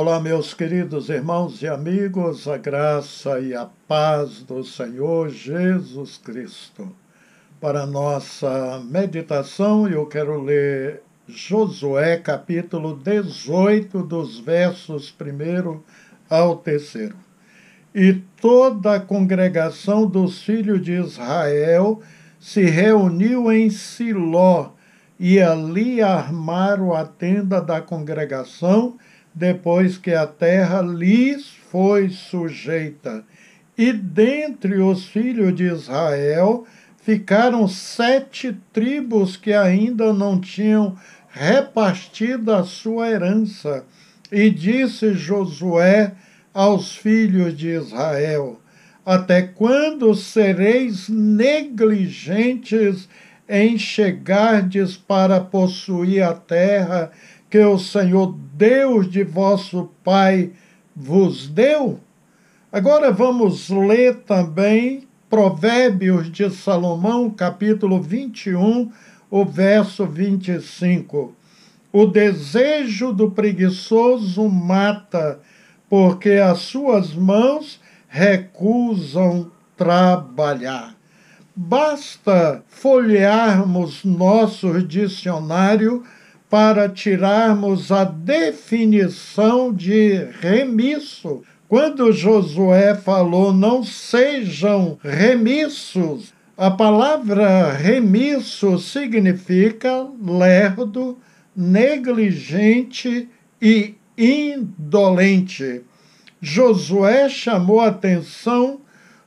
Olá, meus queridos irmãos e amigos, a graça e a paz do Senhor Jesus Cristo. Para a nossa meditação, eu quero ler Josué, capítulo 18, dos versos 1 ao 3. E toda a congregação dos filhos de Israel se reuniu em Siló, e ali armaram a tenda da congregação, depois que a terra lhes foi sujeita. E dentre os filhos de Israel ficaram 7 tribos que ainda não tinham repartido a sua herança. E disse Josué aos filhos de Israel: até quando sereis negligentes em chegardes para possuir a terra que o Senhor Deus de vosso pai vos deu? Agora vamos ler também Provérbios de Salomão, capítulo 21, o verso 25. O desejo do preguiçoso mata, porque as suas mãos recusam trabalhar. Basta folhearmos nosso dicionário para tirarmos a definição de remisso. Quando Josué falou, não sejam remissos, a palavra remisso significa lerdo, negligente e indolente. Josué chamou a atenção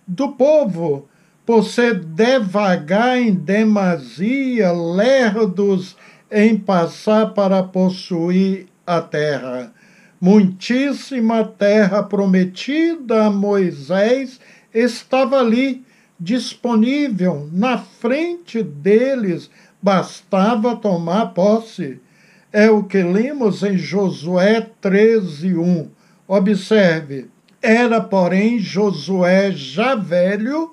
do povo por ser devagar em demasia, lerdos em passar para possuir a terra. Muitíssima terra prometida a Moisés estava ali, disponível, na frente deles, bastava tomar posse. É o que lemos em Josué 13:1. Observe, era, porém, Josué já velho,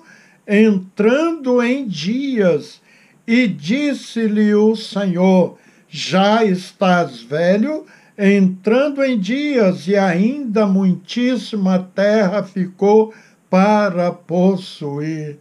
entrando em dias, e disse-lhe o Senhor: já estás velho, entrando em dias, e ainda muitíssima terra ficou para possuir.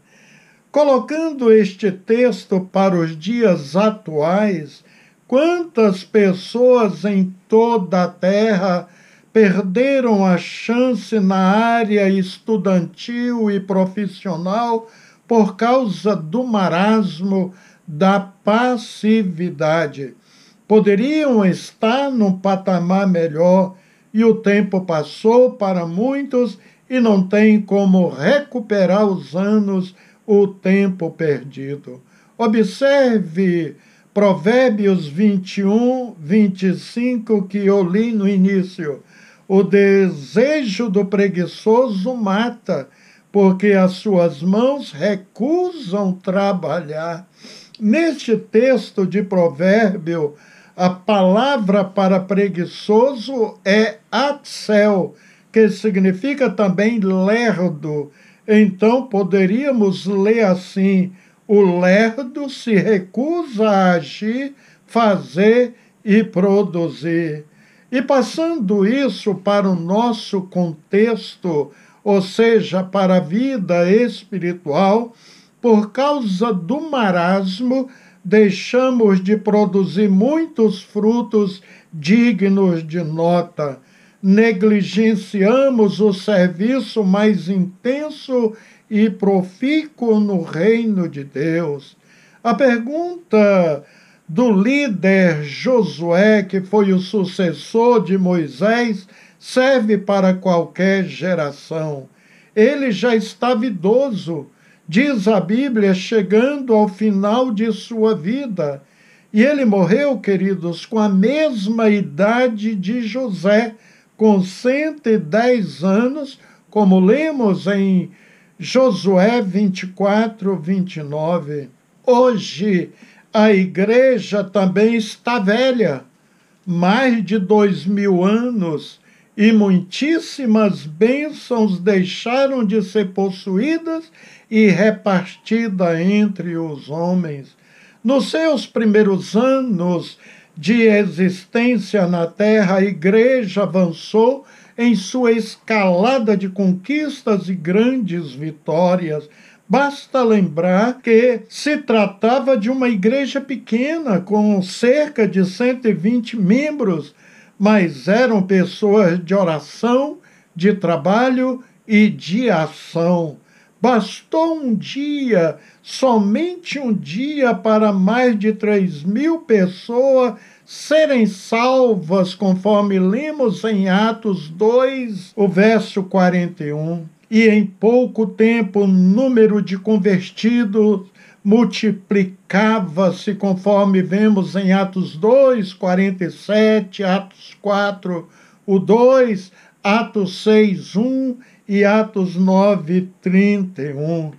Colocando este texto para os dias atuais, quantas pessoas em toda a terra perderam a chance na área estudantil e profissional por causa do marasmo, da passividade. Poderiam estar num patamar melhor e o tempo passou para muitos e não tem como recuperar os anos, o tempo perdido. Observe Provérbios 21, 25, que eu li no início. O desejo do preguiçoso mata, porque as suas mãos recusam trabalhar. Neste texto de Provérbio, a palavra para preguiçoso é atzel, que significa também lerdo. Então poderíamos ler assim: o lerdo se recusa a agir, fazer e produzir. E passando isso para o nosso contexto, ou seja, para a vida espiritual, por causa do marasmo, deixamos de produzir muitos frutos dignos de nota. Negligenciamos o serviço mais intenso e profícuo no reino de Deus. A pergunta do líder Josué, que foi o sucessor de Moisés, serve para qualquer geração. Ele já estava idoso, diz a Bíblia, chegando ao final de sua vida. E ele morreu, queridos, com a mesma idade de José, com 110 anos, como lemos em Josué 24, 29. Hoje, a igreja também está velha, mais de 2000 anos, e muitíssimas bênçãos deixaram de ser possuídas e repartidas entre os homens. Nos seus primeiros anos de existência na Terra, a Igreja avançou em sua escalada de conquistas e grandes vitórias. Basta lembrar que se tratava de uma igreja pequena, com cerca de 120 membros, mas eram pessoas de oração, de trabalho e de ação. Bastou um dia, somente um dia, para mais de 3.000 pessoas serem salvas, conforme lemos em Atos 2, o verso 41. E em pouco tempo o número de convertidos multiplicava-se, conforme vemos em Atos 2, 47, Atos 4, o 2, Atos 6, 1 e Atos 9, 31.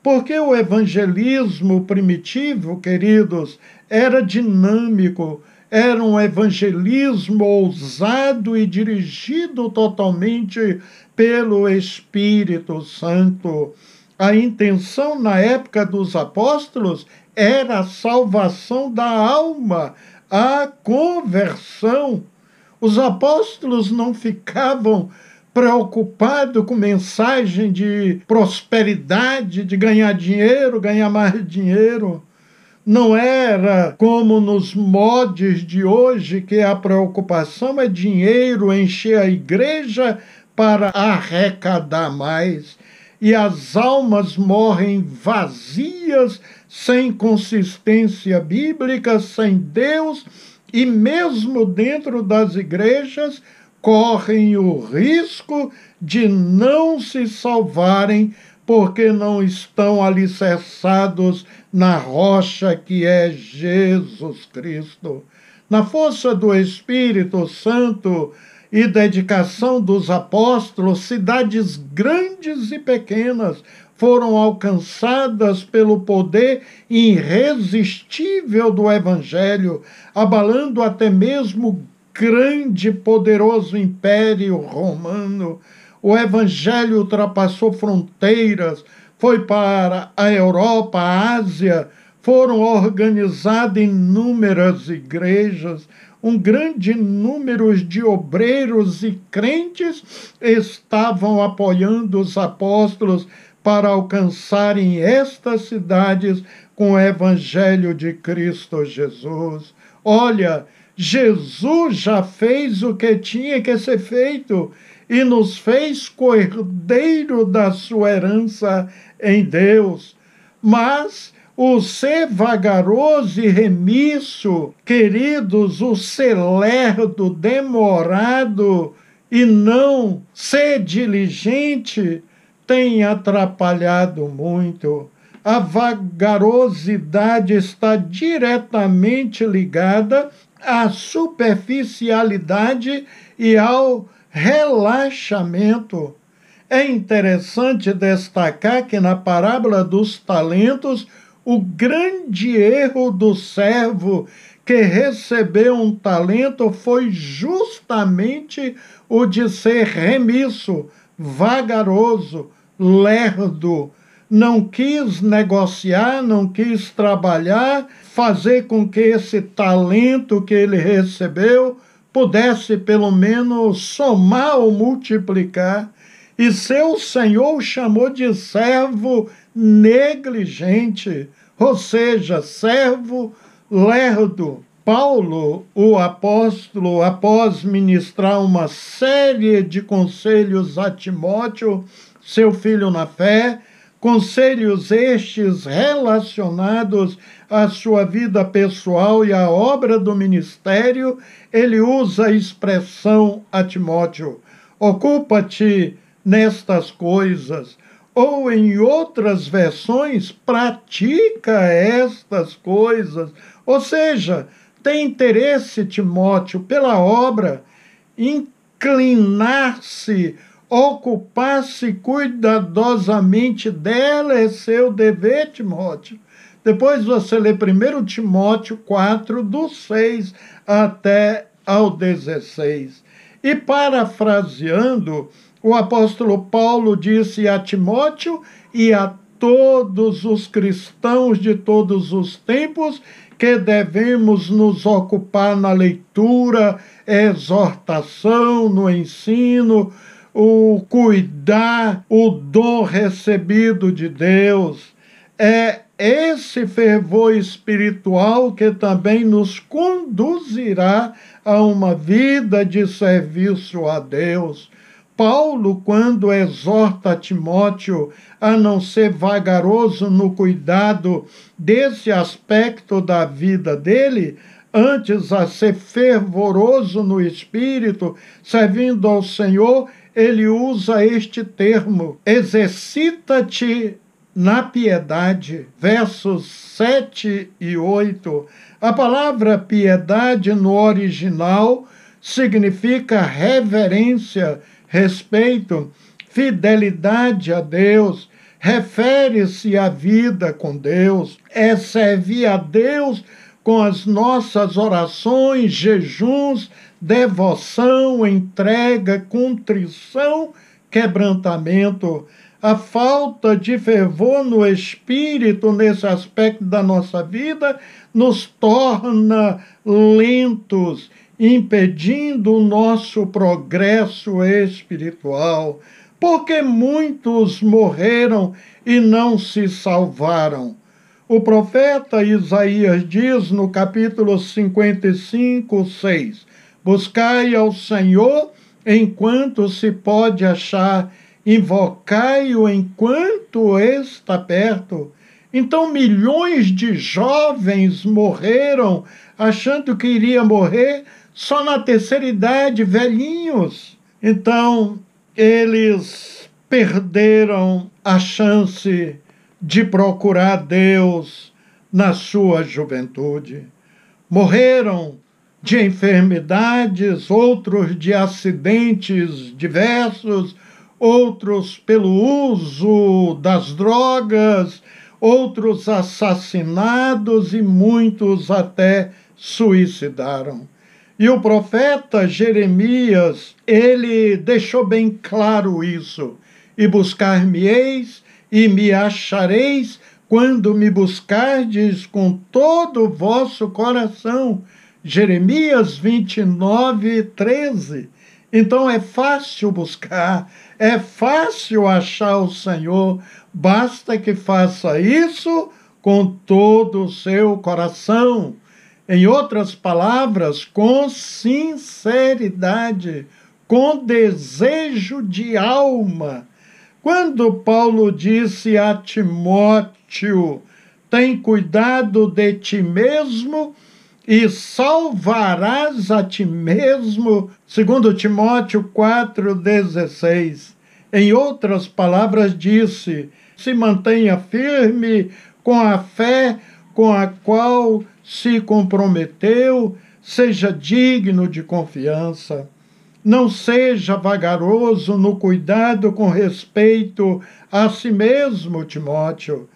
Porque o evangelismo primitivo, queridos, era dinâmico, era um evangelismo ousado e dirigido totalmente pelo Espírito Santo. A intenção na época dos apóstolos era a salvação da alma, a conversão. Os apóstolos não ficavam preocupados com mensagem de prosperidade, de ganhar dinheiro, ganhar mais dinheiro. Não era como nos modos de hoje, que a preocupação é dinheiro, encher a igreja para arrecadar mais. E as almas morrem vazias, sem consistência bíblica, sem Deus, e mesmo dentro das igrejas correm o risco de não se salvarem, porque não estão alicerçados na rocha que é Jesus Cristo. Na força do Espírito Santo e dedicação dos apóstolos, cidades grandes e pequenas foram alcançadas pelo poder irresistível do Evangelho, abalando até mesmo grande e poderoso império romano. O Evangelho ultrapassou fronteiras, foi para a Europa, a Ásia, foram organizadas inúmeras igrejas, um grande número de obreiros e crentes estavam apoiando os apóstolos para alcançarem estas cidades com o Evangelho de Cristo Jesus. Olha, Jesus já fez o que tinha que ser feito e nos fez cordeiro da sua herança em Deus. Mas o ser vagaroso e remisso, queridos, o ser lerdo, demorado e não ser diligente, tem atrapalhado muito. A vagarosidade está diretamente ligada à superficialidade e ao relaxamento. É interessante destacar que na parábola dos talentos, o grande erro do servo que recebeu um talento foi justamente o de ser remisso, vagaroso, lerdo. Não quis negociar, não quis trabalhar, fazer com que esse talento que ele recebeu pudesse pelo menos somar ou multiplicar. E seu senhor o chamou de servo negligente, ou seja, servo lerdo. Paulo, o apóstolo, após ministrar uma série de conselhos a Timóteo, seu filho na fé, conselhos estes relacionados à sua vida pessoal e à obra do ministério, ele usa a expressão a Timóteo: ocupa-te nestas coisas, ou em outras versões, pratica estas coisas. Ou seja, tem interesse, Timóteo, pela obra, inclinar-se, ocupar-se cuidadosamente dela é seu dever, Timóteo. Depois você lê 1 Timóteo 4, do 6 até ao 16. E parafraseando, o apóstolo Paulo disse a Timóteo e a todos os cristãos de todos os tempos que devemos nos ocupar na leitura, exortação, no ensino, o cuidar, o dom recebido de Deus. É esse fervor espiritual que também nos conduzirá a uma vida de serviço a Deus. Paulo, quando exorta Timóteo a não ser vagaroso no cuidado desse aspecto da vida dele, antes a ser fervoroso no espírito, servindo ao Senhor, ele usa este termo: exercita-te na piedade, versos 7 e 8. A palavra piedade no original significa reverência, respeito, fidelidade a Deus, refere-se à vida com Deus, é servir a Deus com as nossas orações, jejuns, devoção, entrega, contrição, quebrantamento. A falta de fervor no espírito, nesse aspecto da nossa vida, nos torna lentos, impedindo o nosso progresso espiritual, porque muitos morreram e não se salvaram. O profeta Isaías diz no capítulo 55, 6, buscai ao Senhor enquanto se pode achar, invocai-o enquanto está perto. Então milhões de jovens morreram achando que iria morrer só na terceira idade, velhinhos. Então eles perderam a chance de procurar Deus na sua juventude. Morreram de enfermidades, outros de acidentes diversos, outros pelo uso das drogas, outros assassinados e muitos até suicidaram. E o profeta Jeremias, ele deixou bem claro isso: e buscar-me-eis e me achareis quando me buscardes com todo o vosso coração. Jeremias 29, 13. Então é fácil buscar, é fácil achar o Senhor, basta que faça isso com todo o seu coração. Em outras palavras, com sinceridade, com desejo de alma. Quando Paulo disse a Timóteo: tem cuidado de ti mesmo e salvarás a ti mesmo, segundo Timóteo 4,16. Em outras palavras, disse: se mantenha firme com a fé com a qual se comprometeu, seja digno de confiança. Não seja vagaroso no cuidado com respeito a si mesmo, Timóteo.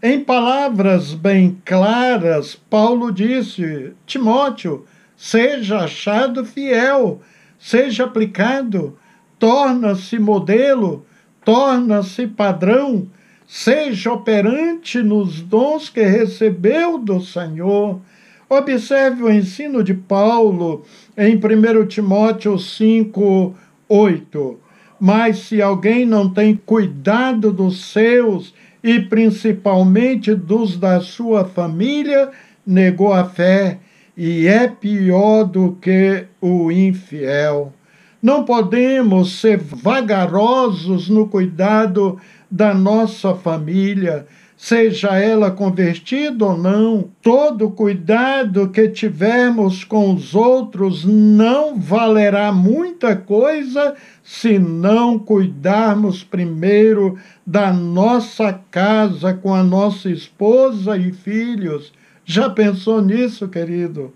Em palavras bem claras, Paulo disse: Timóteo, seja achado fiel, seja aplicado, torna-se modelo, torna-se padrão, seja operante nos dons que recebeu do Senhor. Observe o ensino de Paulo em 1 Timóteo 5, 8. Mas se alguém não tem cuidado dos seus, e principalmente dos da sua família, negou a fé e é pior do que o infiel. Não podemos ser vagarosos no cuidado da nossa família, seja ela convertida ou não. Todo cuidado que tivermos com os outros não valerá muita coisa se não cuidarmos primeiro da nossa casa com a nossa esposa e filhos. Já pensou nisso, querido?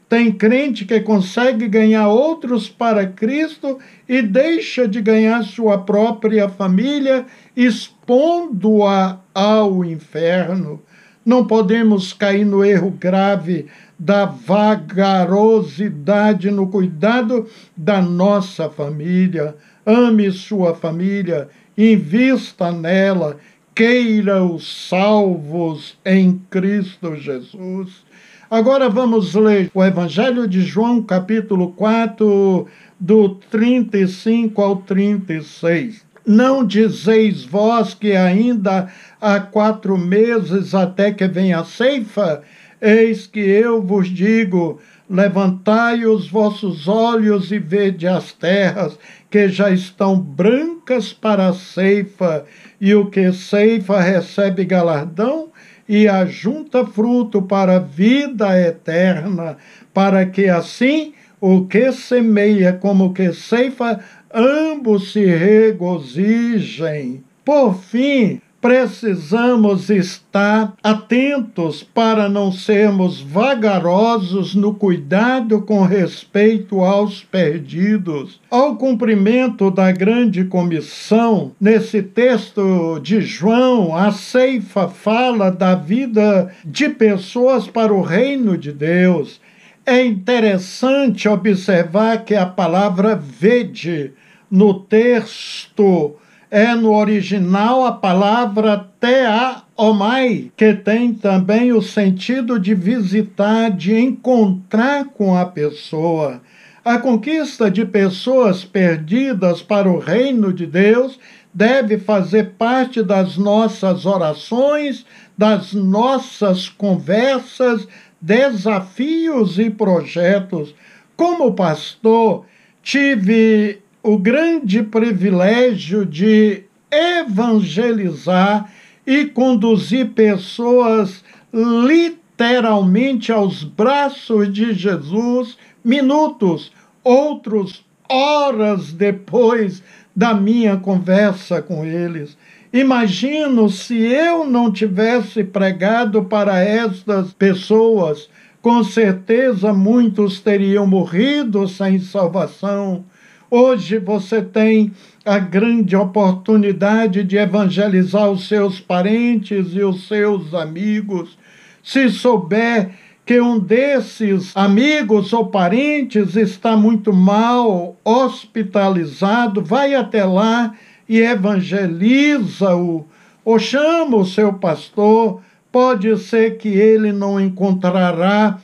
Tem crente que consegue ganhar outros para Cristo e deixa de ganhar sua própria família, expondo-a ao inferno. Não podemos cair no erro grave da vagarosidade no cuidado da nossa família. Ame sua família, invista nela, queira os salvos em Cristo Jesus. Agora vamos ler o Evangelho de João, capítulo 4, do 35 ao 36. Não dizeis vós que ainda há 4 meses até que venha a ceifa? Eis que eu vos digo, levantai os vossos olhos e vede as terras, que já estão brancas para a ceifa, e o que ceifa recebe galardão, e ajunta fruto para a vida eterna, para que assim o que semeia como o que ceifa, ambos se regozijem. Por fim, precisamos estar atentos para não sermos vagarosos no cuidado com respeito aos perdidos. Ao cumprimento da grande comissão, nesse texto de João, a ceifa fala da vida de pessoas para o reino de Deus. É interessante observar que a palavra vede no texto é no original a palavra theaomai, que tem também o sentido de visitar, de encontrar com a pessoa. A conquista de pessoas perdidas para o reino de Deus deve fazer parte das nossas orações, das nossas conversas, desafios e projetos. Como pastor, tive o grande privilégio de evangelizar e conduzir pessoas literalmente aos braços de Jesus, minutos, outros horas depois da minha conversa com eles. Imagino se eu não tivesse pregado para estas pessoas, com certeza muitos teriam morrido sem salvação. Hoje você tem a grande oportunidade de evangelizar os seus parentes e os seus amigos. Se souber que um desses amigos ou parentes está muito mal, hospitalizado, vai até lá e evangeliza-o, ou chama o seu pastor. Pode ser que ele não encontrará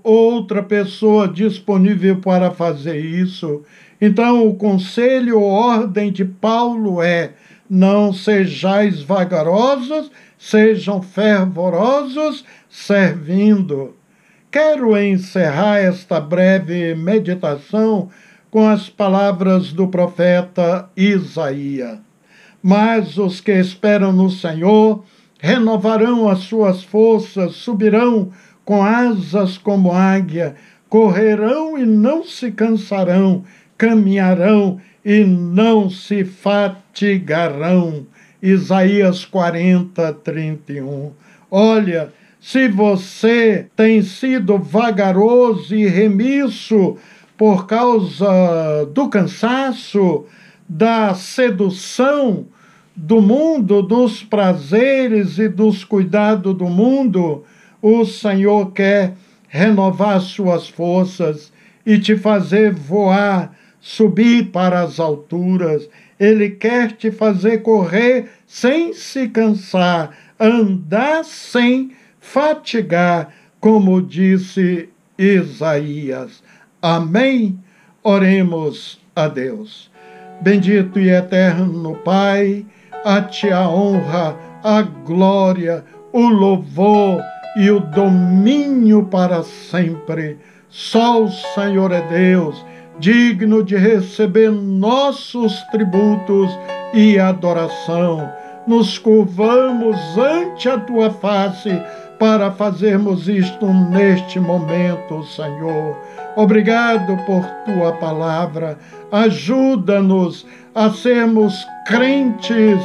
outra pessoa disponível para fazer isso. Então, o conselho ou ordem de Paulo é: não sejais vagarosos, sejam fervorosos, servindo. Quero encerrar esta breve meditação com as palavras do profeta Isaías. Mas os que esperam no Senhor renovarão as suas forças, subirão com asas como águia, correrão e não se cansarão, caminharão e não se fatigarão. Isaías 40, 31. Olha, se você tem sido vagaroso e remisso por causa do cansaço, da sedução do mundo, dos prazeres e dos cuidados do mundo, o Senhor quer renovar suas forças e te fazer voar, subir para as alturas. Ele quer te fazer correr sem se cansar, andar sem fatigar, como disse Isaías. Amém? Oremos a Deus. Bendito e eterno Pai, a Ti a honra, a glória, o louvor e o domínio para sempre. Só o Senhor é Deus, digno de receber nossos tributos e adoração. Nos curvamos ante a Tua face para fazermos isto neste momento, Senhor. Obrigado por Tua palavra. Ajuda-nos a sermos crentes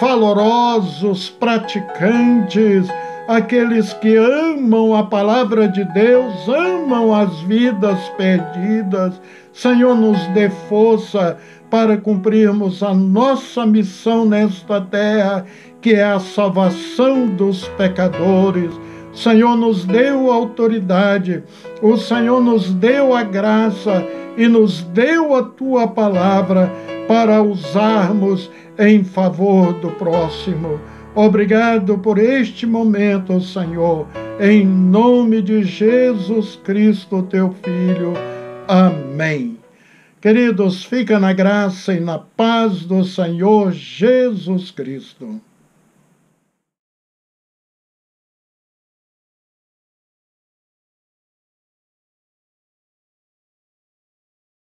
valorosos, praticantes, aqueles que amam a palavra de Deus, amam as vidas perdidas. Senhor, nos dê força para cumprirmos a nossa missão nesta terra, que é a salvação dos pecadores. O Senhor nos deu autoridade, o Senhor nos deu a graça e nos deu a Tua palavra para usarmos em favor do próximo. Obrigado por este momento, Senhor, em nome de Jesus Cristo, teu Filho. Amém. Queridos, fica na graça e na paz do Senhor Jesus Cristo.